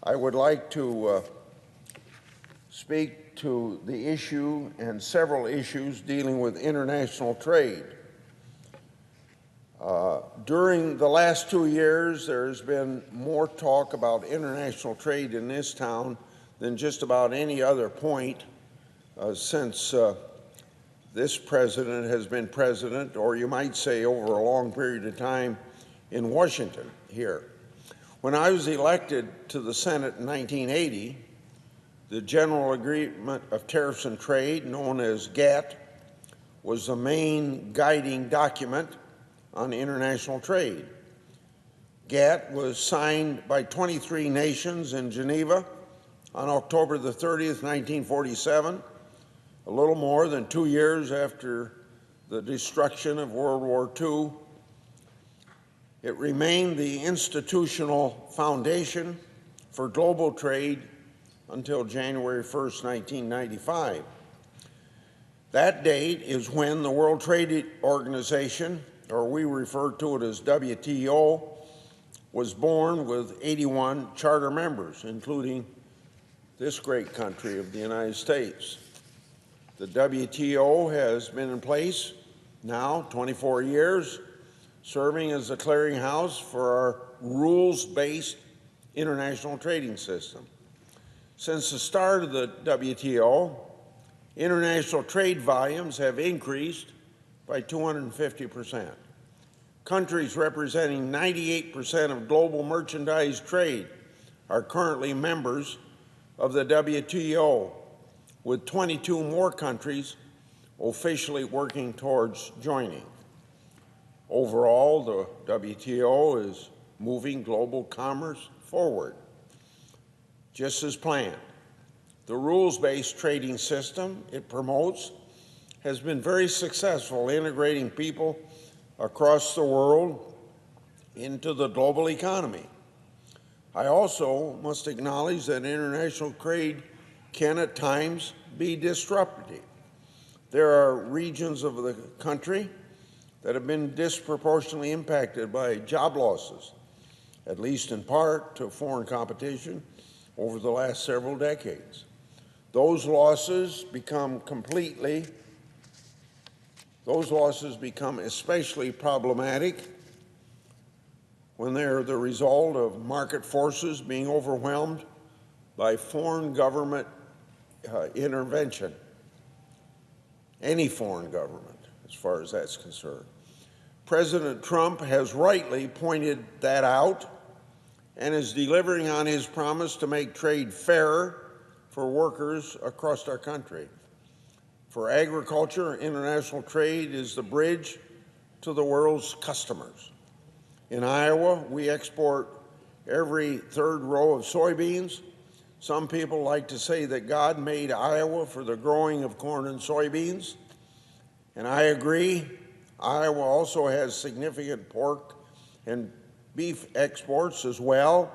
I would like to speak to the issue and several issues dealing with international trade. During the last 2 years, there's been more talk about international trade in this town than just about any other point since this president has been president, or you might say over a long period of time in Washington here. When I was elected to the Senate in 1980, the General Agreement of Tariffs and Trade, known as GATT, was the main guiding document on international trade. GATT was signed by 23 nations in Geneva on October the 30th, 1947, a little more than 2 years after the destruction of World War II. It remained the institutional foundation for global trade until January 1st, 1995. That date is when the World Trade Organization, or we refer to it as WTO, was born with 81 charter members, including this great country of the United States. The WTO has been in place now 24 years, serving as the clearinghouse for our rules-based international trading system. Since the start of the WTO, international trade volumes have increased by 250%. Countries representing 98% of global merchandise trade are currently members of the WTO, with 22 more countries officially working towards joining. Overall, the WTO is moving global commerce forward, just as planned. The rules-based trading system it promotes has been very successful integrating people across the world into the global economy. I also must acknowledge that international trade can at times be disruptive. There are regions of the country that have been disproportionately impacted by job losses, at least in part to foreign competition over the last several decades. Those losses become especially problematic when they're the result of market forces being overwhelmed by foreign government intervention, any foreign government, as far as that's concerned. President Trump has rightly pointed that out and is delivering on his promise to make trade fairer for workers across our country. For agriculture, international trade is the bridge to the world's customers. In Iowa, we export every third row of soybeans. Some people like to say that God made Iowa for the growing of corn and soybeans, and I agree. Iowa also has significant pork and beef exports as well.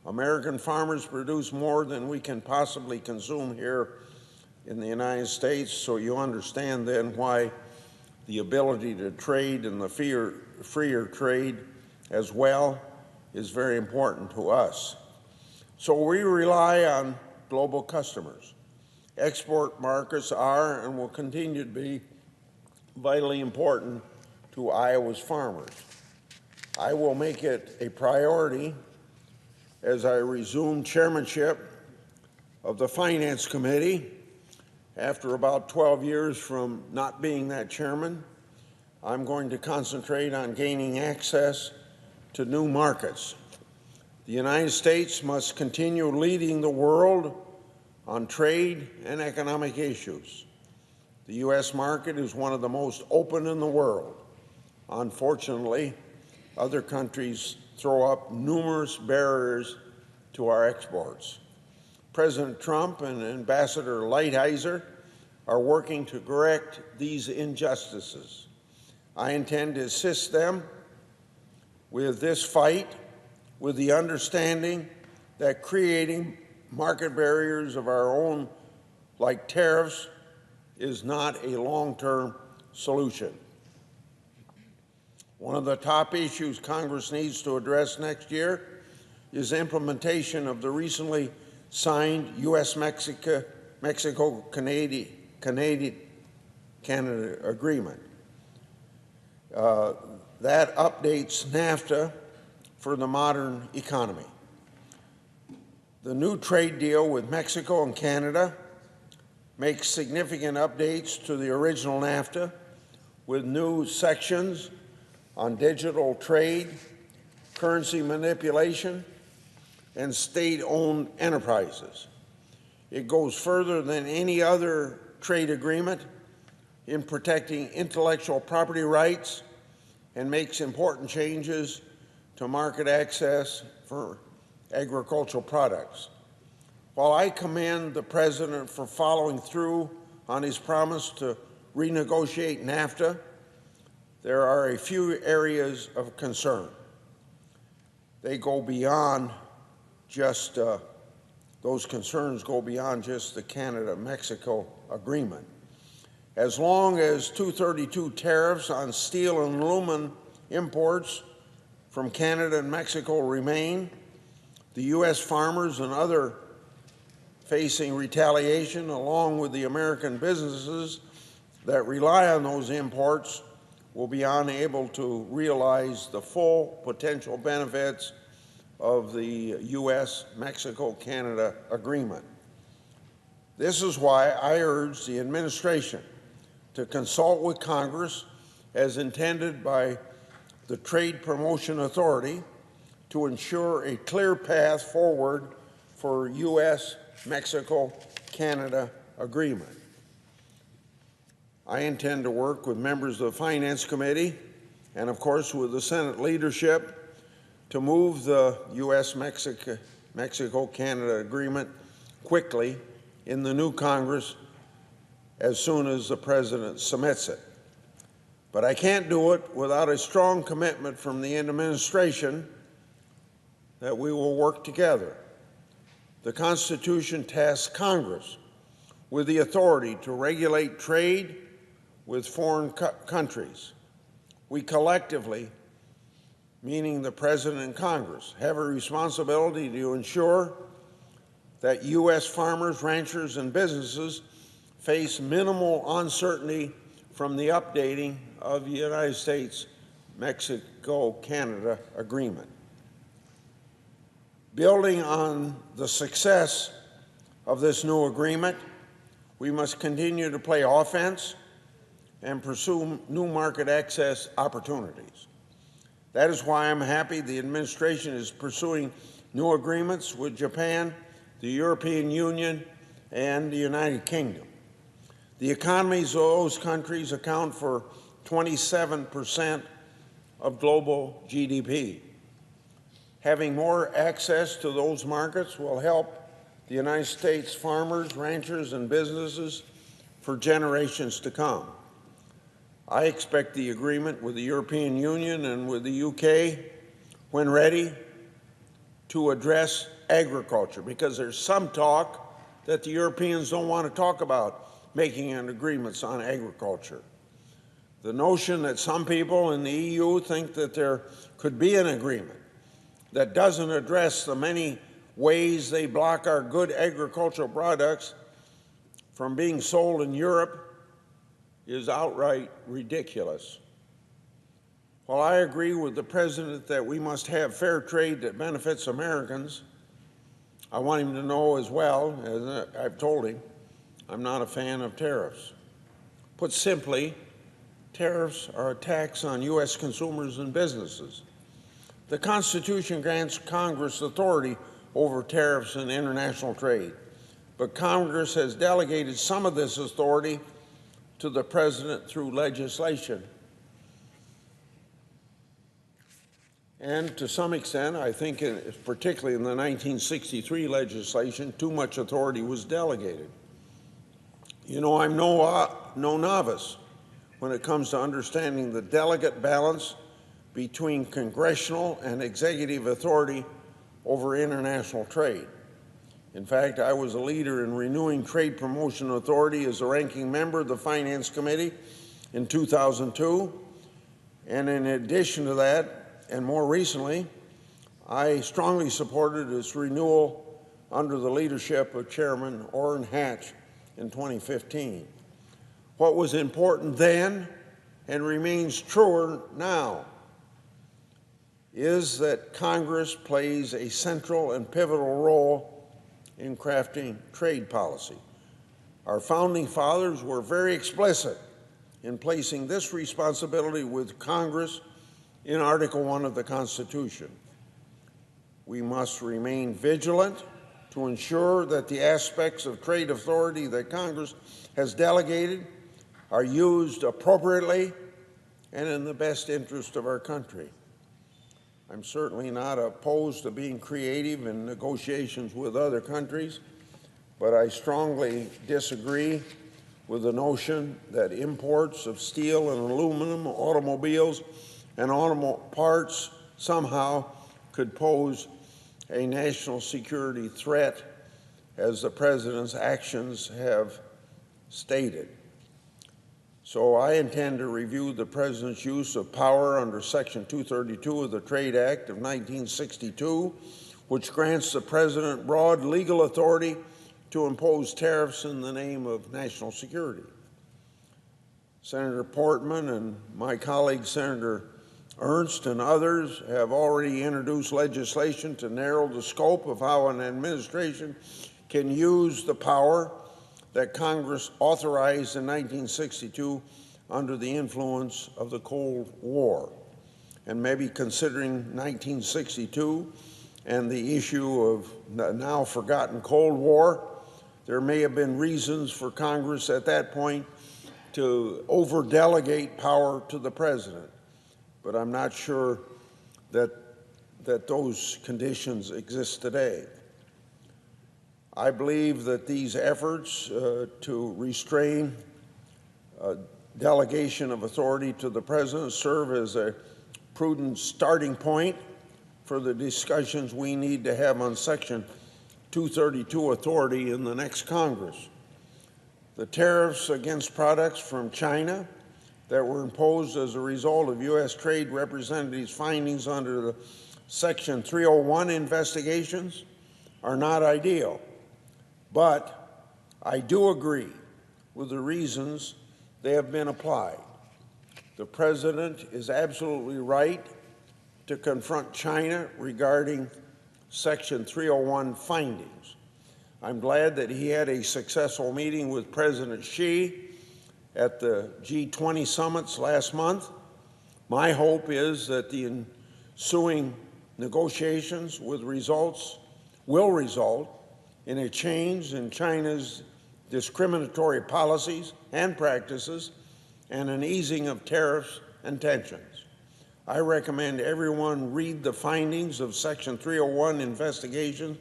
American farmers produce more than we can possibly consume here in the United States, so you understand then why the ability to trade and the freer trade as well is very important to us. So we rely on global customers. Export markets are and will continue to be vitally important to Iowa's farmers. I will make it a priority as I resume chairmanship of the Finance Committee. After about 12 years from not being that chairman, I'm going to concentrate on gaining access to new markets. The United States must continue leading the world on trade and economic issues. The U.S. market is one of the most open in the world. Unfortunately, other countries throw up numerous barriers to our exports. President Trump and Ambassador Lighthizer are working to correct these injustices. I intend to assist them with this fight with the understanding that creating market barriers of our own, like tariffs, is not a long-term solution. One of the top issues Congress needs to address next year is implementation of the recently signed U.S.-Mexico-Canada agreement. That updates NAFTA for the modern economy. The new trade deal with Mexico and Canada makes significant updates to the original NAFTA with new sections on digital trade, currency manipulation, and state-owned enterprises. It goes further than any other trade agreement in protecting intellectual property rights and makes important changes to market access for agricultural products. While I commend the President for following through on his promise to renegotiate NAFTA, there are a few areas of concern. They go beyond just, those concerns go beyond just the Canada-Mexico agreement. As long as 232 tariffs on steel and aluminum imports from Canada and Mexico remain, the U.S. farmers and other facing retaliation, along with the American businesses that rely on those imports, will be unable to realize the full potential benefits of the U.S.-Mexico-Canada agreement. This is why I urge the administration to consult with Congress as intended by the Trade Promotion Authority to ensure a clear path forward for U.S.-Mexico-Canada agreement. I intend to work with members of the Finance Committee and, of course, with the Senate leadership to move the U.S.-Mexico-Canada agreement quickly in the new Congress as soon as the President submits it. But I can't do it without a strong commitment from the administration that we will work together. The Constitution tasks Congress with the authority to regulate trade with foreign countries. We collectively, meaning the President and Congress, have a responsibility to ensure that U.S. farmers, ranchers, and businesses face minimal uncertainty from the updating of the United States-Mexico-Canada agreement. Building on the success of this new agreement, we must continue to play offense and pursue new market access opportunities. That is why I'm happy the administration is pursuing new agreements with Japan, the European Union, and the United Kingdom. The economies of those countries account for 27% of global GDP. Having more access to those markets will help the United States farmers, ranchers, and businesses for generations to come. I expect the agreement with the European Union and with the UK, when ready, to address agriculture, because there's some talk that the Europeans don't want to talk about making agreements on agriculture. The notion that some people in the EU think that there could be an agreement that doesn't address the many ways they block our good agricultural products from being sold in Europe is outright ridiculous. While I agree with the President that we must have fair trade that benefits Americans, I want him to know as well, as I've told him, I'm not a fan of tariffs. Put simply, tariffs are a tax on U.S. consumers and businesses. The Constitution grants Congress authority over tariffs and international trade, but Congress has delegated some of this authority to the President through legislation. And to some extent, I think, particularly in the 1963 legislation, too much authority was delegated. You know, I'm no novice when it comes to understanding the delicate balance between congressional and executive authority over international trade. In fact, I was a leader in renewing Trade Promotion Authority as a ranking member of the Finance Committee in 2002. And in addition to that, and more recently, I strongly supported its renewal under the leadership of Chairman Orrin Hatch in 2015. What was important then and remains truer now is that Congress plays a central and pivotal role in crafting trade policy. Our founding fathers were very explicit in placing this responsibility with Congress in Article 1 of the Constitution. We must remain vigilant to ensure that the aspects of trade authority that Congress has delegated are used appropriately and in the best interest of our country. I'm certainly not opposed to being creative in negotiations with other countries, but I strongly disagree with the notion that imports of steel and aluminum, automobiles, and automobile parts somehow could pose a national security threat, as the President's actions have stated. So I intend to review the President's use of power under Section 232 of the Trade Act of 1962, which grants the President broad legal authority to impose tariffs in the name of national security. Senator Portman and my colleague, Senator Ernst, and others have already introduced legislation to narrow the scope of how an administration can use the power that Congress authorized in 1962 under the influence of the Cold War. And maybe considering 1962 and the issue of the now forgotten Cold War, there may have been reasons for Congress at that point to over-delegate power to the President. But I'm not sure that those conditions exist today. I believe that these efforts to restrain delegation of authority to the President serve as a prudent starting point for the discussions we need to have on Section 232 authority in the next Congress. The tariffs against products from China that were imposed as a result of U.S. Trade Representative's findings under the Section 301 investigations are not ideal. But I do agree with the reasons they have been applied. The President is absolutely right to confront China regarding Section 301 findings. I'm glad that he had a successful meeting with President Xi at the G20 summits last month. My hope is that the ensuing negotiations will result in a change in China's discriminatory policies and practices and an easing of tariffs and tensions. I recommend everyone read the findings of Section 301 investigations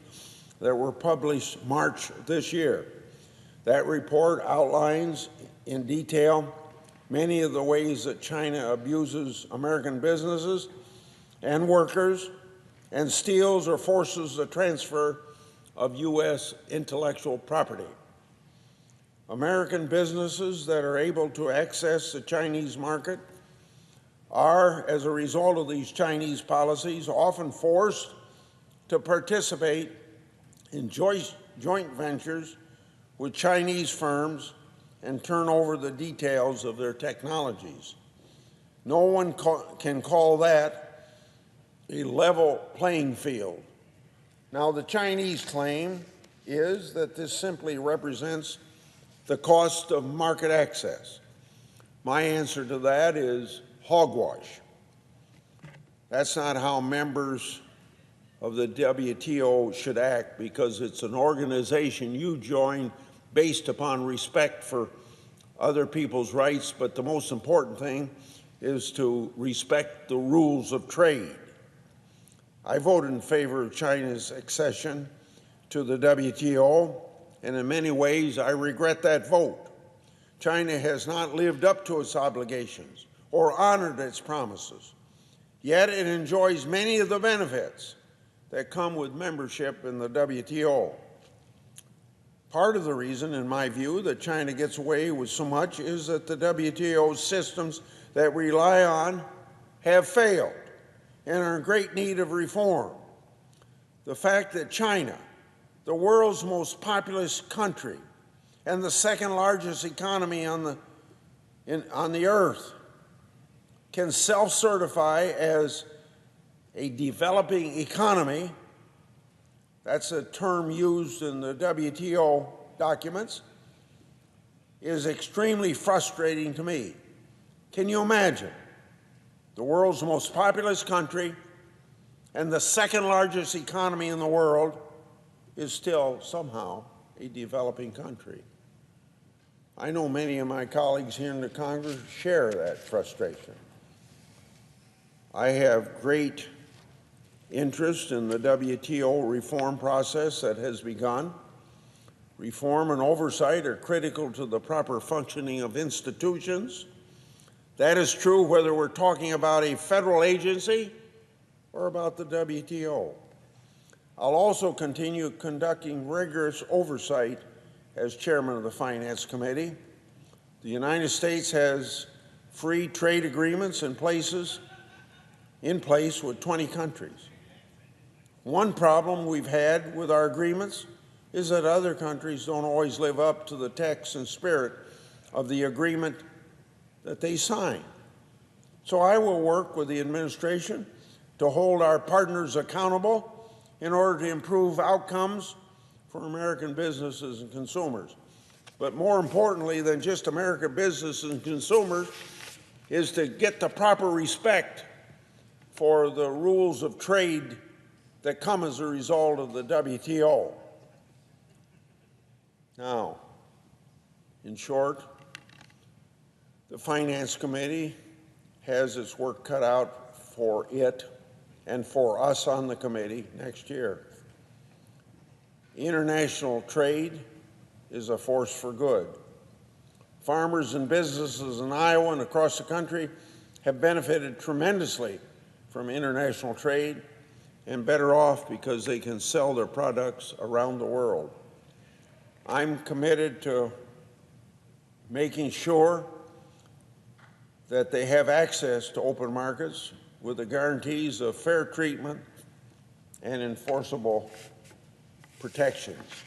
that were published March this year. That report outlines in detail many of the ways that China abuses American businesses and workers and steals or forces the transfer of U.S. intellectual property. American businesses that are able to access the Chinese market are, as a result of these Chinese policies, often forced to participate in joint ventures with Chinese firms and turn over the details of their technologies. No one can call that a level playing field. Now, the Chinese claim is that this simply represents the cost of market access. My answer to that is hogwash. That's not how members of the WTO should act, because it's an organization you join based upon respect for other people's rights, but the most important thing is to respect the rules of trade. I voted in favor of China's accession to the WTO, and in many ways I regret that vote. China has not lived up to its obligations or honored its promises, yet it enjoys many of the benefits that come with membership in the WTO. Part of the reason, in my view, that China gets away with so much is that the WTO systems that we rely on have failed and are in great need of reform. the fact that China, the world's most populous country and the second largest economy on the earth, can self-certify as a developing economy. That's a term used in the WTO documents, is extremely frustrating to me. Can you imagine? The world's most populous country and the second largest economy in the world is still somehow a developing country. I know many of my colleagues here in the Congress share that frustration. I have great interest in the WTO reform process that has begun. Reform and oversight are critical to the proper functioning of institutions. That is true whether we're talking about a federal agency or about the WTO. I'll also continue conducting rigorous oversight as chairman of the Finance Committee. The United States has free trade agreements in place with 20 countries. One problem we've had with our agreements is that other countries don't always live up to the text and spirit of the agreement that they sign. So I will work with the administration to hold our partners accountable in order to improve outcomes for American businesses and consumers. But more importantly than just American businesses and consumers is to get the proper respect for the rules of trade that come as a result of the WTO. Now, in short, the Finance Committee has its work cut out for it and for us on the committee next year. International trade is a force for good. Farmers and businesses in Iowa and across the country have benefited tremendously from international trade and better off because they can sell their products around the world. I'm committed to making sure that they have access to open markets with the guarantees of fair treatment and enforceable protections.